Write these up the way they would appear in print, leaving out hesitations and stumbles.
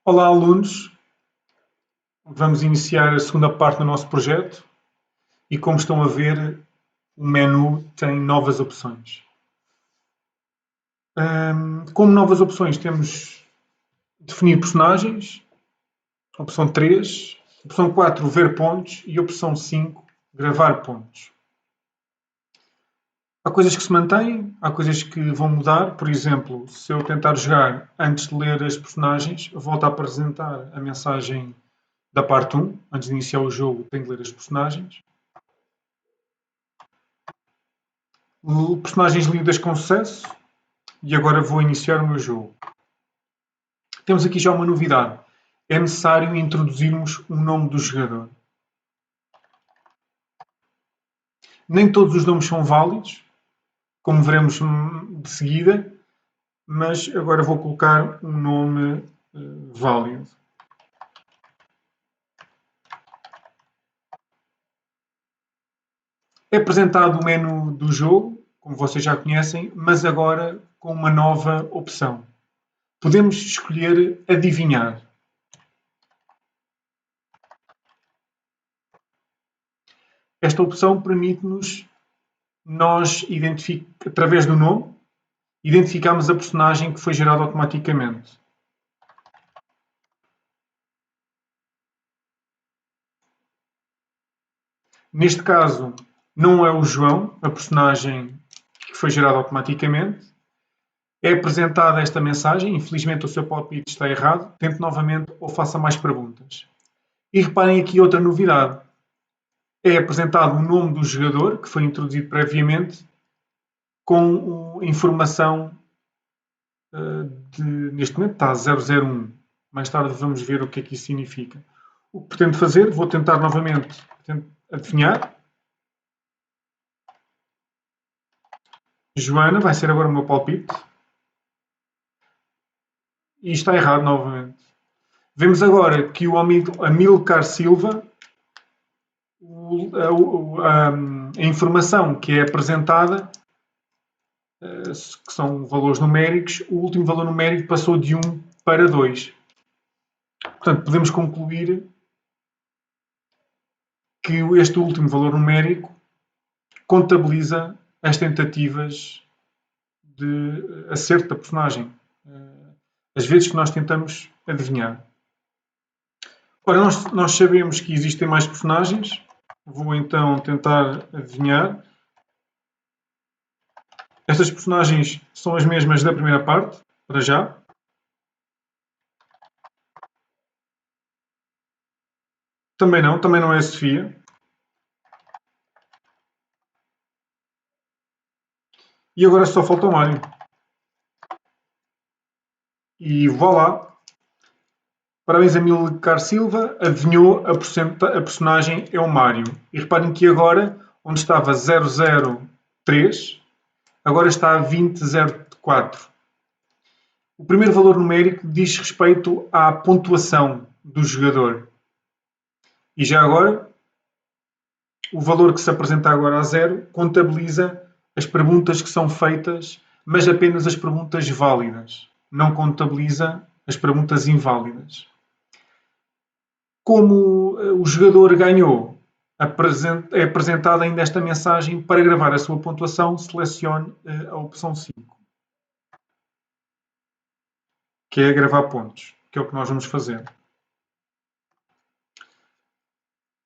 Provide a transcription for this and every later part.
Olá, alunos. Vamos iniciar a segunda parte do nosso projeto e, como estão a ver, o menu tem novas opções. Como novas opções, temos definir personagens, opção 3, opção 4, ver pontos e opção 5, gravar pontos. Há coisas que se mantêm, há coisas que vão mudar. Por exemplo, se eu tentar jogar antes de ler as personagens, volto a apresentar a mensagem da parte 1. Antes de iniciar o jogo, tenho de ler as personagens. Personagens lidas com sucesso. E agora vou iniciar o meu jogo. Temos aqui já uma novidade. É necessário introduzirmos o nome do jogador. Nem todos os nomes são válidos, como veremos de seguida, mas agora vou colocar um nome válido. É apresentado o menu do jogo, como vocês já conhecem, mas agora com uma nova opção. Podemos escolher adivinhar. Esta opção permite-nos, através do nome, identificarmos a personagem que foi gerada automaticamente. Neste caso, não é o João, a personagem que foi gerada automaticamente. É apresentada esta mensagem. Infelizmente, o seu palpite está errado. Tente novamente ou faça mais perguntas. E reparem aqui outra novidade. É apresentado o nome do jogador, que foi introduzido previamente, com informação neste momento está 001. Mais tarde vamos ver o que é que isso significa. O que pretendo fazer, vou tentar novamente adivinhar. Joana vai ser agora o meu palpite. E está errado novamente. Vemos agora que o Amilcar Silva, a informação que é apresentada, que são valores numéricos, o último valor numérico passou de 1 para 2. Portanto, podemos concluir que este último valor numérico contabiliza as tentativas de acerto da personagem. As vezes que nós tentamos adivinhar. Ora, nós sabemos que existem mais personagens. Vou então tentar adivinhar. Estas personagens são as mesmas da primeira parte, para já. Também não é a Sofia. E agora só falta o Mário. E voilá! Parabéns a Milcar Silva, adivinhou a personagem é o Mário. E reparem que agora, onde estava 003, agora está a 2004. O primeiro valor numérico diz respeito à pontuação do jogador. E já agora, o valor que se apresenta agora a 0 contabiliza as perguntas que são feitas, mas apenas as perguntas válidas. Não contabiliza as perguntas inválidas. Como o jogador ganhou, é apresentada ainda esta mensagem: para gravar a sua pontuação, selecione a opção 5, que é gravar pontos, que é o que nós vamos fazer.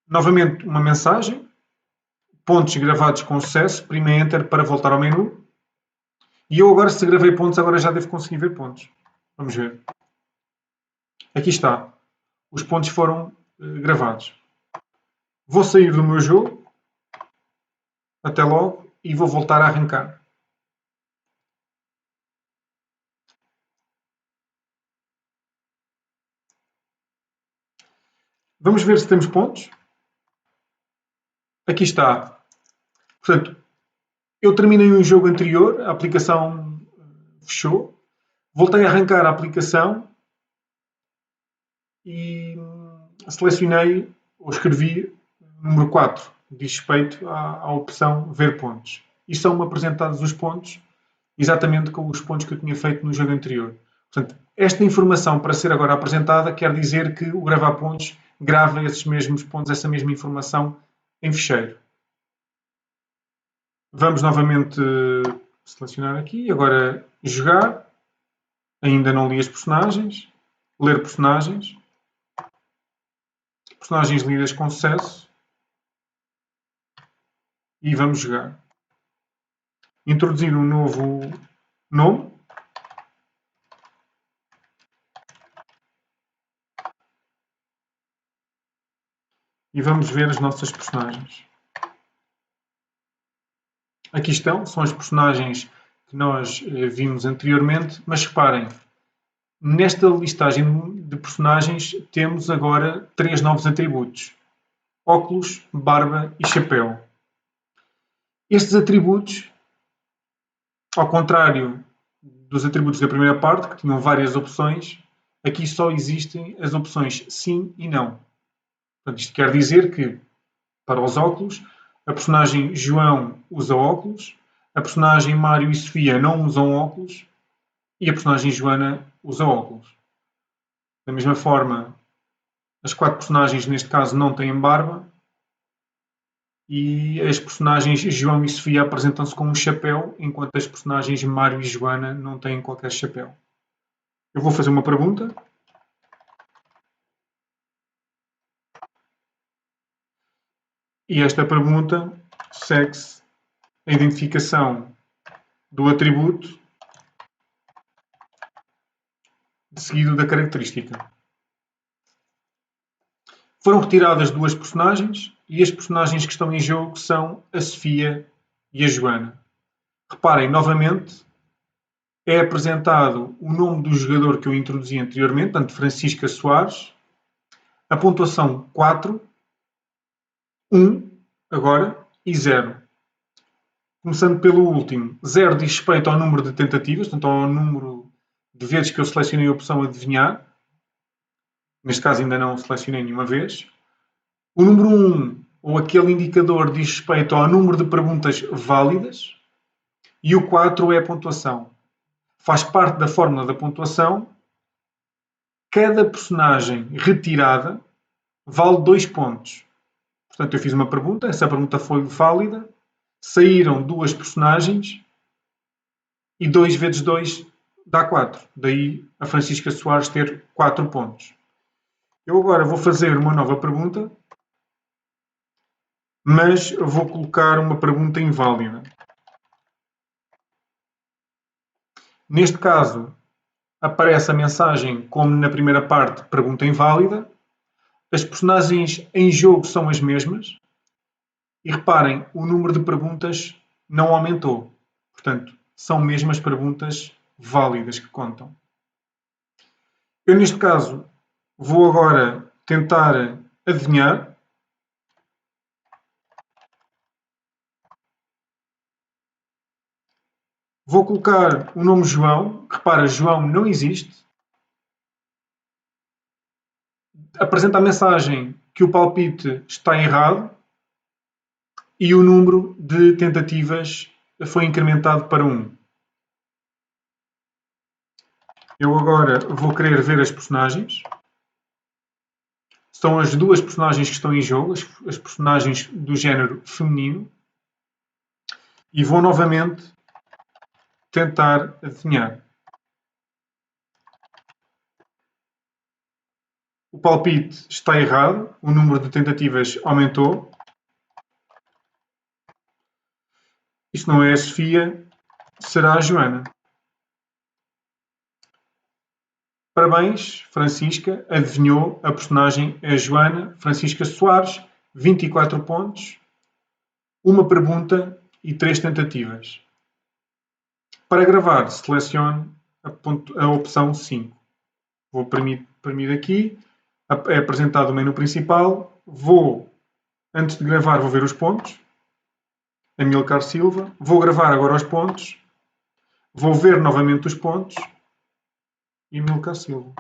Novamente uma mensagem: pontos gravados com sucesso, prima Enter para voltar ao menu. E eu agora, se gravei pontos, agora já devo conseguir ver pontos. Vamos ver. Aqui está. Os pontos foram gravados. Vou sair do meu jogo. Até logo. E vou voltar a arrancar. Vamos ver se temos pontos. Aqui está. Portanto, eu terminei um jogo anterior, a aplicação fechou. Voltei a arrancar a aplicação e selecionei ou escrevi número 4, diz respeito à opção ver pontos. E são-me apresentados os pontos exatamente com os pontos que eu tinha feito no jogo anterior. Portanto, Esta informação, para ser agora apresentada, quer dizer que o gravar pontos grava esses mesmos pontos, essa mesma informação em ficheiro. Vamos novamente selecionar aqui, agora jogar. Ainda não li as personagens. Ler personagens. Personagens lidas com sucesso. E vamos jogar. Introduzir um novo nome. E vamos ver as nossas personagens. Aqui estão, são as personagens que nós vimos anteriormente, mas reparem, nesta listagem de personagens temos agora 3 novos atributos: óculos, barba e chapéu. Estes atributos, ao contrário dos atributos da primeira parte, que tinham várias opções, aqui só existem as opções sim e não. Portanto, isto quer dizer que, para os óculos, a personagem João usa óculos, a personagem Mário e Sofia não usam óculos e a personagem Joana usa óculos. Da mesma forma, as 4 personagens neste caso não têm barba e as personagens João e Sofia apresentam-se com um chapéu, enquanto as personagens Mário e Joana não têm qualquer chapéu. Eu vou fazer uma pergunta. E esta pergunta segue-se a identificação do atributo seguido da característica. Foram retiradas 2 personagens e as personagens que estão em jogo são a Sofia e a Joana. Reparem, novamente, é apresentado o nome do jogador que eu introduzi anteriormente, portanto, Francisca Soares, a pontuação 4, 1 agora e 0. Começando pelo último, 0 diz respeito ao número de tentativas, portanto, ao número de vezes que eu selecionei a opção adivinhar. Neste caso ainda não selecionei nenhuma vez. O número 1, ou aquele indicador, diz respeito ao número de perguntas válidas. E o 4 é a pontuação. Faz parte da fórmula da pontuação. Cada personagem retirada vale 2 pontos. Portanto, eu fiz uma pergunta, essa pergunta foi válida, saíram 2 personagens e 2 vezes 2 dá 4. Daí a Francisca Soares ter 4 pontos. Eu agora vou fazer uma nova pergunta, mas vou colocar uma pergunta inválida. Neste caso, aparece a mensagem como na primeira parte, pergunta inválida. As personagens em jogo são as mesmas. E reparem, o número de perguntas não aumentou. Portanto, são mesmo as perguntas válidas que contam. Eu, neste caso, vou agora tentar adivinhar. Vou colocar o nome João. Repara, João não existe. Apresenta a mensagem que o palpite está errado e o número de tentativas foi incrementado para 1. Eu agora vou querer ver as personagens. São as 2 personagens que estão em jogo, as personagens do género feminino. E vou novamente tentar adivinhar. O palpite está errado, o número de tentativas aumentou. Isto não é a Sofia, será a Joana. Parabéns, Francisca, adivinhou, a personagem é a Joana Francisca Soares, 24 pontos, uma pergunta e 3 tentativas. Para gravar, selecione a opção 5. Vou premir aqui, é apresentado o menu principal, antes de gravar, vou ver os pontos, Amilcar Silva, vou gravar agora os pontos, vou ver novamente os pontos e Amilcar Silva.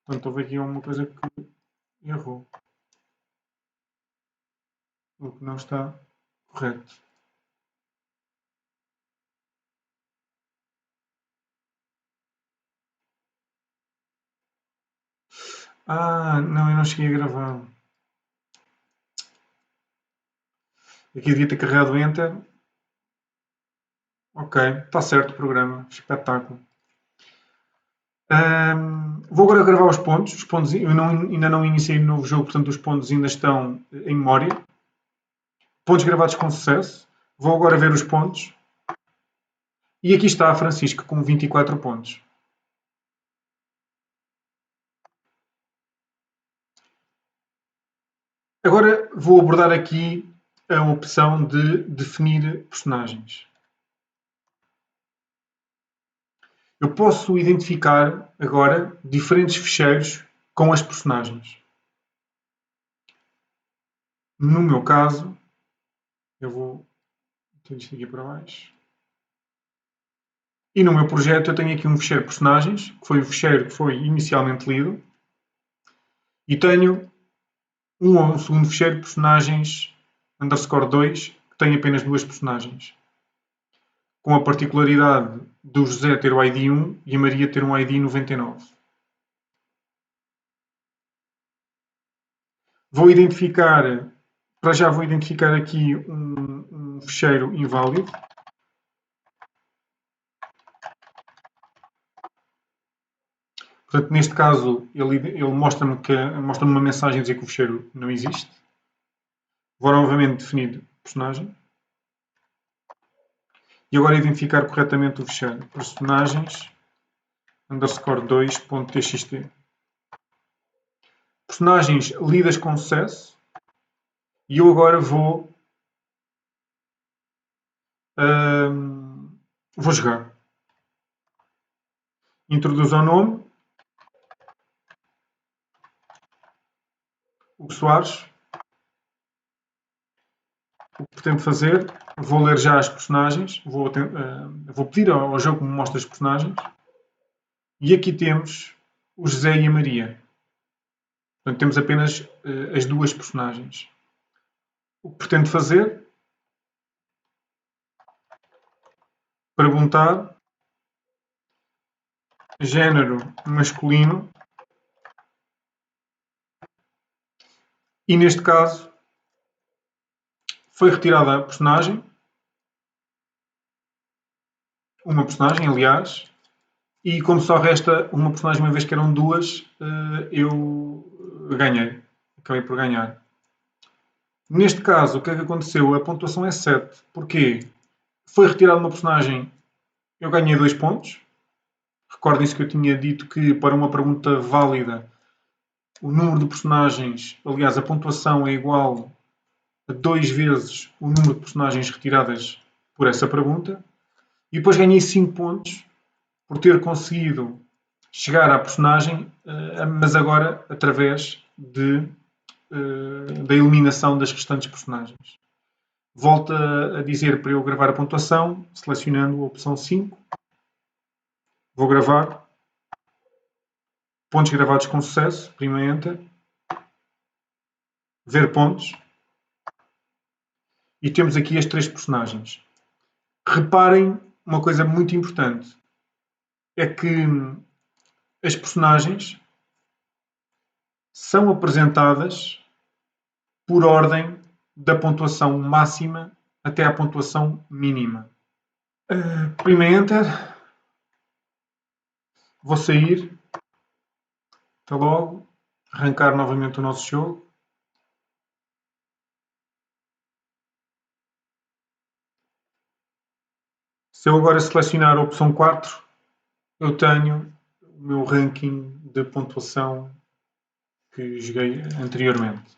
Portanto, houve aqui uma coisa que errou. O que não está correto. . Ah, não, eu não cheguei a gravar. Aqui devia ter carregado Enter. Ok, está certo o programa. Espetáculo. Vou agora gravar os pontos. Os pontos eu ainda não iniciei o novo jogo, portanto os pontos ainda estão em memória. Pontos gravados com sucesso. Vou agora ver os pontos. E aqui está a Francisco com 24 pontos. Agora vou abordar aqui a opção de definir personagens. Eu posso identificar agora diferentes ficheiros com as personagens. No meu caso, eu vou ter isto aqui para baixo. E no meu projeto eu tenho aqui um ficheiro personagens, que foi o ficheiro que foi inicialmente lido, e tenho um segundo ficheiro personagens _2, que tem apenas duas personagens, com a particularidade do José ter o ID 1 e a Maria ter um ID 99. Para já vou identificar aqui um ficheiro inválido. Portanto, neste caso, ele mostra-me uma mensagem a dizer que o ficheiro não existe. Vou novamente definir personagem. E agora identificar corretamente o ficheiro. Personagens _2.txt. Personagens lidas com sucesso. E eu agora vou jogar. Introduzo o nome. Hugo Soares. O que pretendo fazer, vou ler já as personagens, vou pedir ao jogo que me mostre as personagens. E aqui temos o José e a Maria. Portanto, temos apenas as duas personagens. O que pretendo fazer, perguntar, género masculino, e neste caso foi retirada a personagem, uma personagem, aliás, e como só resta uma personagem, uma vez que eram duas, eu ganhei. Acabei por ganhar. Neste caso, o que é que aconteceu? A pontuação é 7. Porquê? Foi retirada uma personagem, eu ganhei 2 pontos. Recordem-se que eu tinha dito que para uma pergunta válida, o número de personagens, aliás, a pontuação é igual a 2 vezes o número de personagens retiradas por essa pergunta. E depois ganhei 5 pontos por ter conseguido chegar à personagem, mas agora através da eliminação das restantes personagens. Volto a dizer para eu gravar a pontuação, selecionando a opção 5. Vou gravar. Pontos gravados com sucesso. Prima Enter. Ver pontos. E temos aqui as 3 personagens. Reparem uma coisa muito importante. É que as personagens são apresentadas por ordem da pontuação máxima até à pontuação mínima. Prima Enter. Vou sair. Até logo. Arrancar novamente o nosso jogo. Se eu agora selecionar a opção 4, eu tenho o meu ranking de pontuação que joguei anteriormente.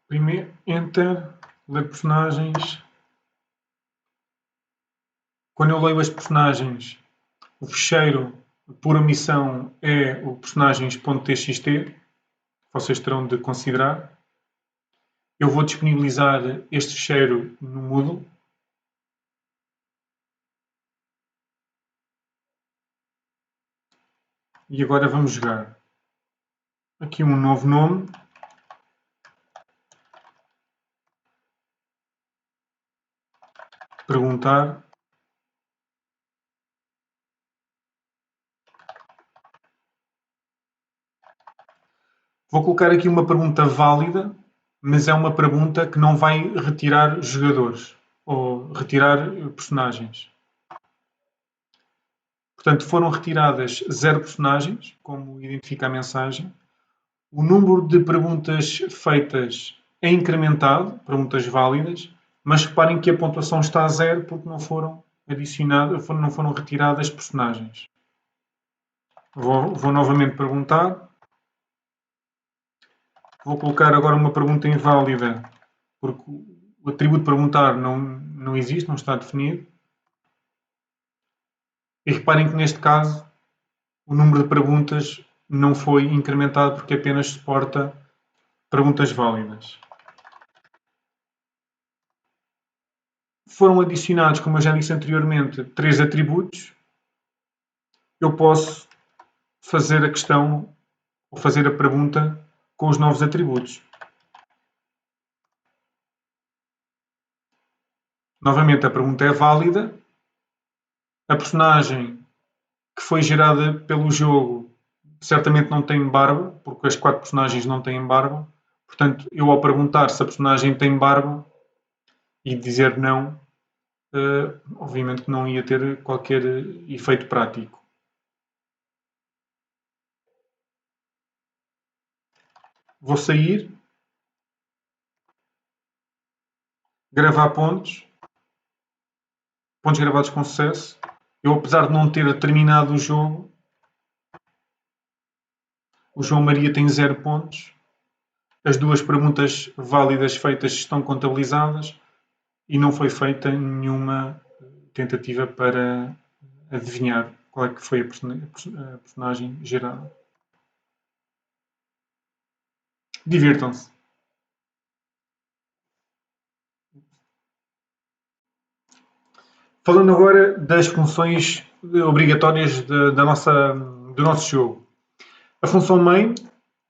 Primeiro, Enter, ler personagens. Quando eu leio as personagens, o ficheiro por omissão é o personagens.txt. Vocês terão de considerar. Eu vou disponibilizar este ficheiro no Moodle. E agora vamos jogar. Aqui um novo nome. perguntar. Vou colocar aqui uma pergunta válida, mas é uma pergunta que não vai retirar jogadores ou retirar personagens. Portanto, foram retiradas 0 personagens, como identifica a mensagem. O número de perguntas feitas é incrementado, perguntas válidas, mas reparem que a pontuação está a 0 porque não foram adicionadas, não foram retiradas personagens. Vou novamente perguntar. Vou colocar agora uma pergunta inválida, porque o atributo perguntar não existe, não está definido. E reparem que neste caso o número de perguntas não foi incrementado porque apenas suporta perguntas válidas. Foram adicionados, como eu já disse anteriormente, 3 atributos. Eu posso fazer a questão ou fazer a pergunta com os novos atributos. Novamente, a pergunta é válida. A personagem que foi gerada pelo jogo certamente não tem barba, porque as 4 personagens não têm barba. Portanto, eu ao perguntar se a personagem tem barba e dizer não, obviamente que não ia ter qualquer efeito prático. Vou sair, gravar pontos gravados com sucesso. Eu, apesar de não ter terminado o jogo, o João Maria tem 0 pontos. As 2 perguntas válidas feitas estão contabilizadas e não foi feita nenhuma tentativa para adivinhar qual é que foi a personagem gerada. Divirtam-se. Falando agora das funções obrigatórias do nosso jogo. A função main,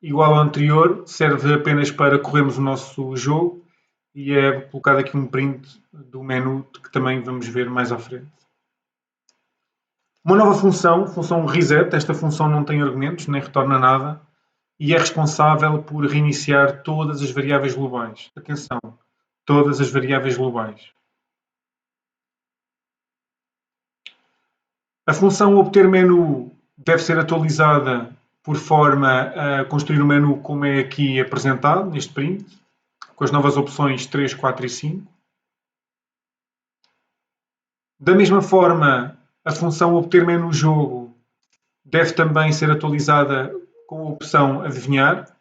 igual ao anterior, serve apenas para corrermos o nosso jogo e é colocado aqui um print do menu que também vamos ver mais à frente. Uma nova função reset. Esta função não tem argumentos, nem retorna nada e é responsável por reiniciar todas as variáveis globais. Atenção, todas as variáveis globais. A função obter menu deve ser atualizada por forma a construir o menu como é aqui apresentado, neste print, com as novas opções 3, 4 e 5. Da mesma forma, a função obter menu jogo deve também ser atualizada com a opção adivinhar.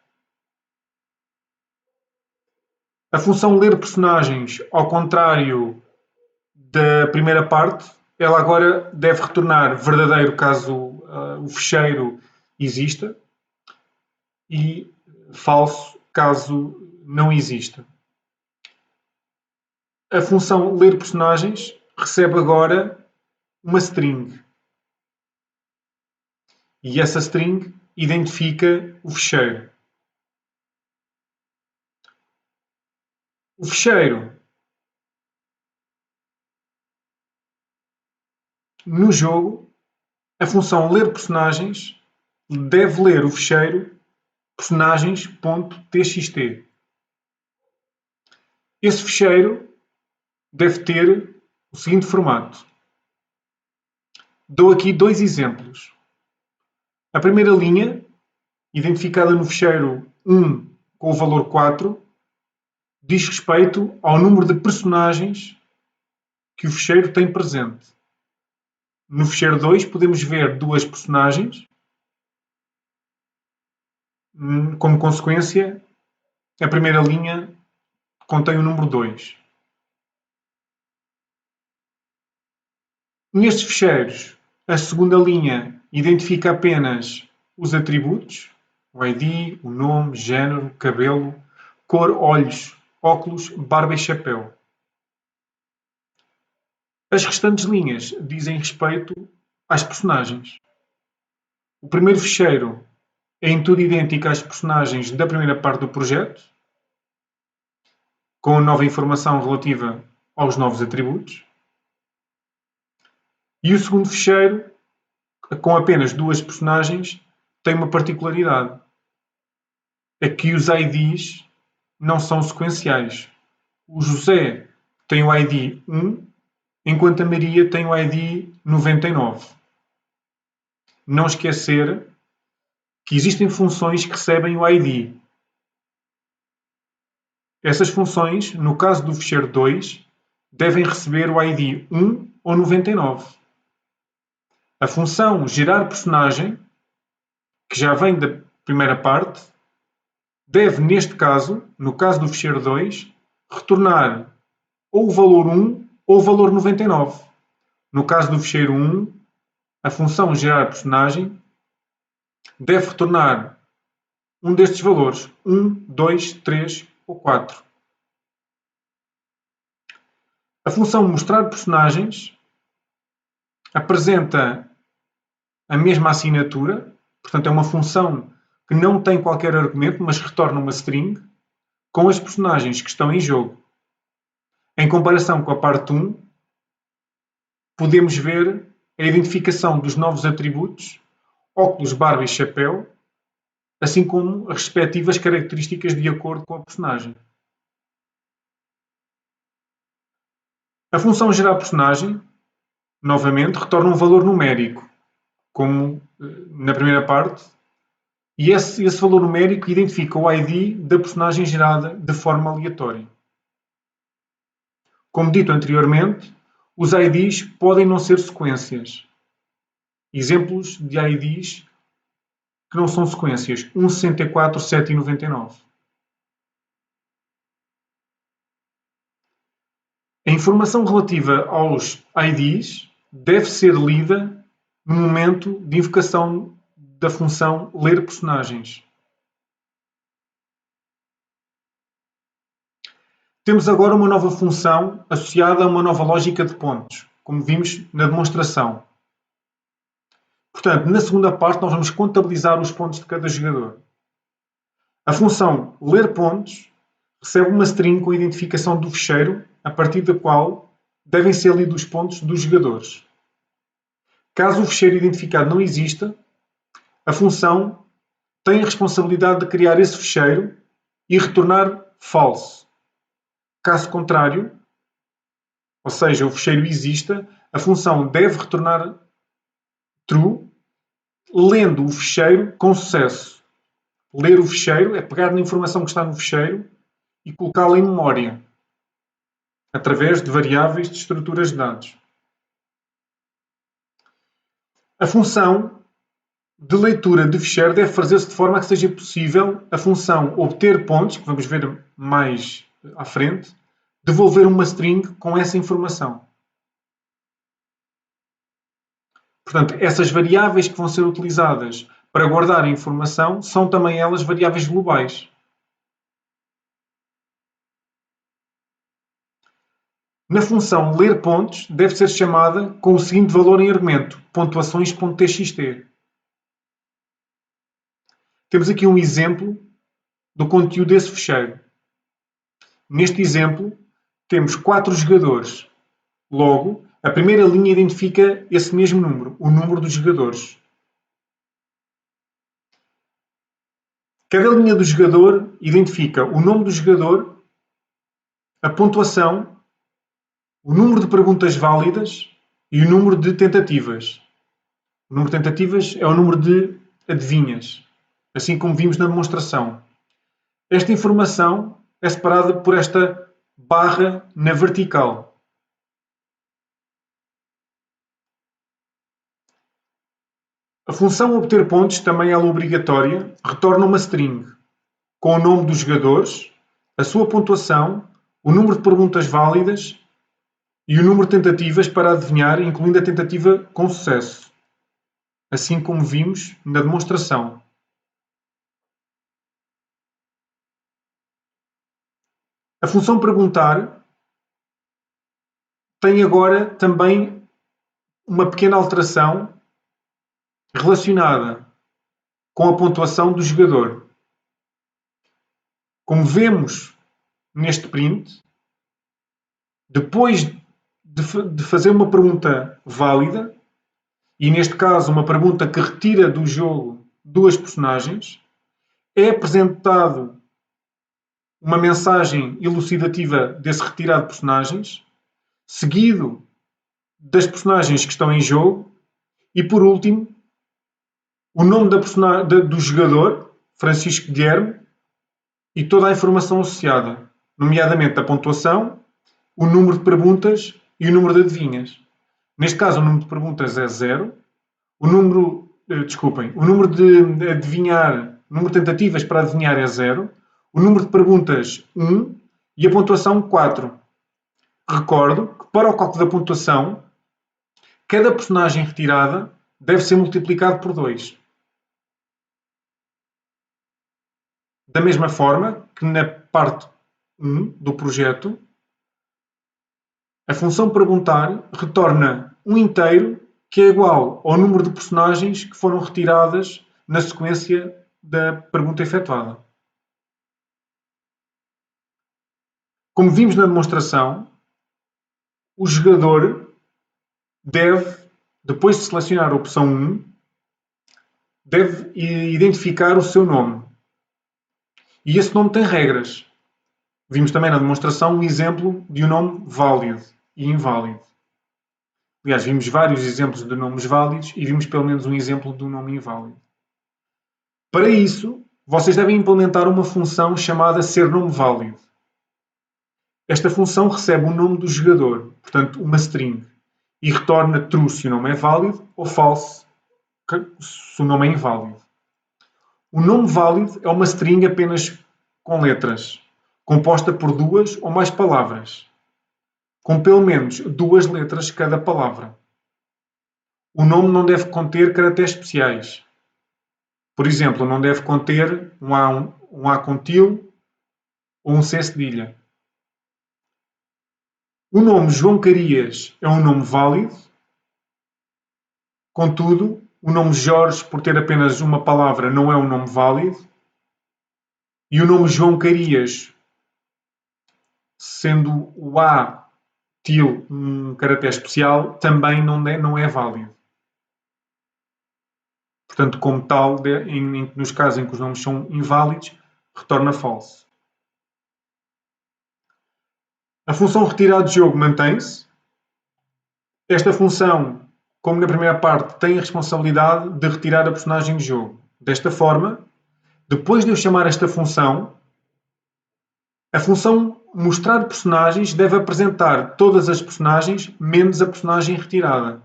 A função ler personagens, ao contrário da primeira parte, ela agora deve retornar verdadeiro caso o fecheiro exista e falso caso não exista. A função ler personagens recebe agora uma string e essa string identifica o fecheiro. O fecheiro no jogo, a função ler personagens deve ler o fecheiro personagens.txt. Esse fecheiro deve ter o seguinte formato. Dou aqui 2 exemplos. A primeira linha, identificada no fecheiro 1 com o valor 4, diz respeito ao número de personagens que o fecheiro tem presente. No fecheiro 2 podemos ver 2 personagens. Como consequência, a primeira linha contém o número 2. Nestes fecheiros, a segunda linha identifica apenas os atributos, o ID, o nome, género, cabelo, cor, olhos, óculos, barba e chapéu. As restantes linhas dizem respeito às personagens. O primeiro fecheiro é em tudo idêntico às personagens da primeira parte do projeto, com nova informação relativa aos novos atributos. E o segundo fecheiro, com apenas duas personagens, tem uma particularidade. É que os IDs não são sequenciais. O José tem o ID 1, enquanto a Maria tem o ID 99. Não esquecer que existem funções que recebem o ID. Essas funções, no caso do fecheiro 2, devem receber o ID 1 ou 99. A função gerar personagem, que já vem da primeira parte, deve, neste caso, no caso do fecheiro 2, retornar ou o valor 1 ou o valor 99. No caso do fecheiro 1, a função gerar personagem deve retornar um destes valores, 1, 2, 3 ou 4. A função mostrar personagens apresenta a mesma assinatura, portanto é uma função que não tem qualquer argumento, mas retorna uma string com as personagens que estão em jogo. Em comparação com a parte 1, podemos ver a identificação dos novos atributos, óculos, barba e chapéu, assim como as respectivas características de acordo com a personagem. A função gerar personagem, novamente, retorna um valor numérico, como na primeira parte, e esse valor numérico identifica o ID da personagem gerada de forma aleatória. Como dito anteriormente, os IDs podem não ser sequências. Exemplos de IDs que não são sequências: 1, 64, 7 e 99. A informação relativa aos IDs deve ser lida no momento de invocação da função ler personagens. Temos agora uma nova função associada a uma nova lógica de pontos, como vimos na demonstração. Portanto, na segunda parte nós vamos contabilizar os pontos de cada jogador. A função ler pontos recebe uma string com a identificação do fecheiro, a partir da qual devem ser lidos os pontos dos jogadores. Caso o fecheiro identificado não exista, a função tem a responsabilidade de criar esse fecheiro e retornar false. Caso contrário, ou seja, o fecheiro exista, a função deve retornar true, lendo o fecheiro com sucesso. Ler o fecheiro é pegar na informação que está no fecheiro e colocá-la em memória, através de variáveis de estruturas de dados. A função de leitura de fecheiro deve fazer-se de forma a que seja possível a função obter pontos, que vamos ver mais à frente, devolver uma string com essa informação. Portanto, essas variáveis que vão ser utilizadas para guardar a informação são também elas variáveis globais. Na função ler pontos, deve ser chamada com o seguinte valor em argumento, pontuações.txt. Temos aqui um exemplo do conteúdo desse fecheiro. Neste exemplo, temos 4 jogadores. Logo, a primeira linha identifica esse mesmo número, o número dos jogadores. Cada linha do jogador identifica o nome do jogador, a pontuação, o número de perguntas válidas e o número de tentativas. O número de tentativas é o número de adivinhas, assim como vimos na demonstração. Esta informação é separada por esta barra na vertical. A função obter pontos, também ela obrigatória, retorna uma string com o nome dos jogadores, a sua pontuação, o número de perguntas válidas e o número de tentativas para adivinhar, incluindo a tentativa com sucesso, assim como vimos na demonstração. A função perguntar tem agora também uma pequena alteração relacionada com a pontuação do jogador. Como vemos neste print, depois de fazer uma pergunta válida, e neste caso uma pergunta que retira do jogo duas personagens, é apresentado uma mensagem elucidativa desse retirado de personagens, seguido das personagens que estão em jogo, e por último, o nome do jogador, Francisco Guilherme, e toda a informação associada, nomeadamente a pontuação, o número de perguntas e o número de adivinhas. Neste caso, o número de perguntas é 0, o número de adivinhar, o número de tentativas para adivinhar é 0, o número de perguntas 1 e a pontuação 4. Recordo que para o cálculo da pontuação, cada personagem retirada deve ser multiplicado por 2. Da mesma forma que na parte 1 do projeto, a função perguntar retorna um inteiro que é igual ao número de personagens que foram retiradas na sequência da pergunta efetuada. Como vimos na demonstração, o jogador deve, depois de selecionar a opção 1, deve identificar o seu nome. E esse nome tem regras. Vimos também na demonstração um exemplo de um nome válido e inválido. Aliás, vimos vários exemplos de nomes válidos e vimos pelo menos um exemplo de um nome inválido. Para isso, vocês devem implementar uma função chamada ser-nome-válido. Esta função recebe o nome do jogador, portanto uma string, e retorna true se o nome é válido ou false se o nome é inválido. O nome válido é uma string apenas com letras, composta por 2 ou mais palavras, com pelo menos 2 letras cada palavra. O nome não deve conter caracteres especiais. Por exemplo, não deve conter um A com tilde ou um C cedilha. O nome João Carias é um nome válido, contudo, o nome Jorge, por ter apenas uma palavra, não é um nome válido, e o nome João Carias, sendo o A til um caractere especial, também não é válido. Portanto, como tal, nos casos em que os nomes são inválidos, retorna false. A função retirar de jogo mantém-se. Esta função, como na primeira parte, tem a responsabilidade de retirar a personagem de jogo. Desta forma, depois de eu chamar esta função, a função mostrar personagens deve apresentar todas as personagens menos a personagem retirada.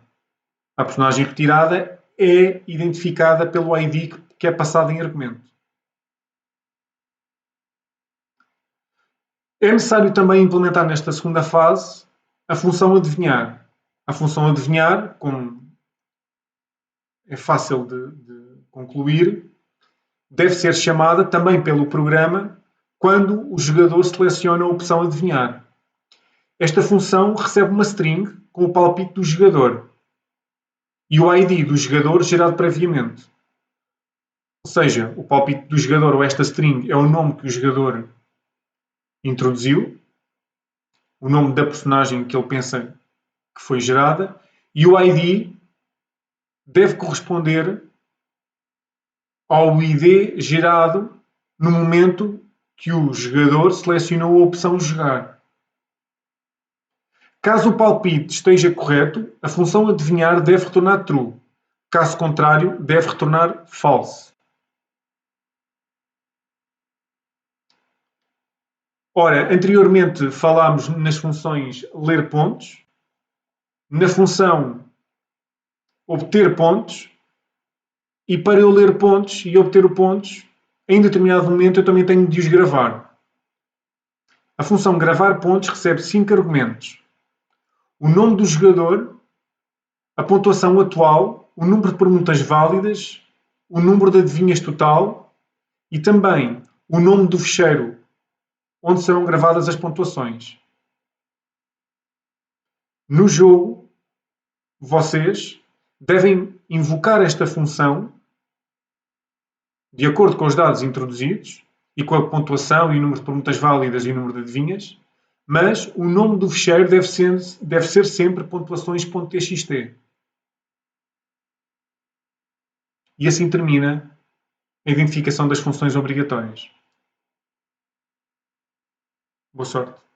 A personagem retirada é identificada pelo ID que é passado em argumento. É necessário também implementar nesta segunda fase a função adivinhar. A função adivinhar, como é fácil de concluir, deve ser chamada também pelo programa quando o jogador seleciona a opção adivinhar. Esta função recebe uma string com o palpite do jogador e o ID do jogador gerado previamente. Ou seja, o palpite do jogador ou esta string é o nome que o jogador introduziu, o nome da personagem que ele pensa que foi gerada, e o ID deve corresponder ao ID gerado no momento que o jogador selecionou a opção jogar. Caso o palpite esteja correto, a função adivinhar deve retornar true. Caso contrário, deve retornar false. Ora, anteriormente falámos nas funções ler pontos, na função obter pontos, e para eu ler pontos e obter pontos, em determinado momento eu também tenho de os gravar. A função gravar pontos recebe 5 argumentos: o nome do jogador, a pontuação atual, o número de perguntas válidas, o número de adivinhas total e também o nome do fecheiro onde serão gravadas as pontuações. No jogo, vocês devem invocar esta função de acordo com os dados introduzidos e com a pontuação e o número de perguntas válidas e o número de adivinhas, mas o nome do fecheiro deve ser sempre pontuações.txt. E assim termina a identificação das funções obrigatórias. Boa sorte.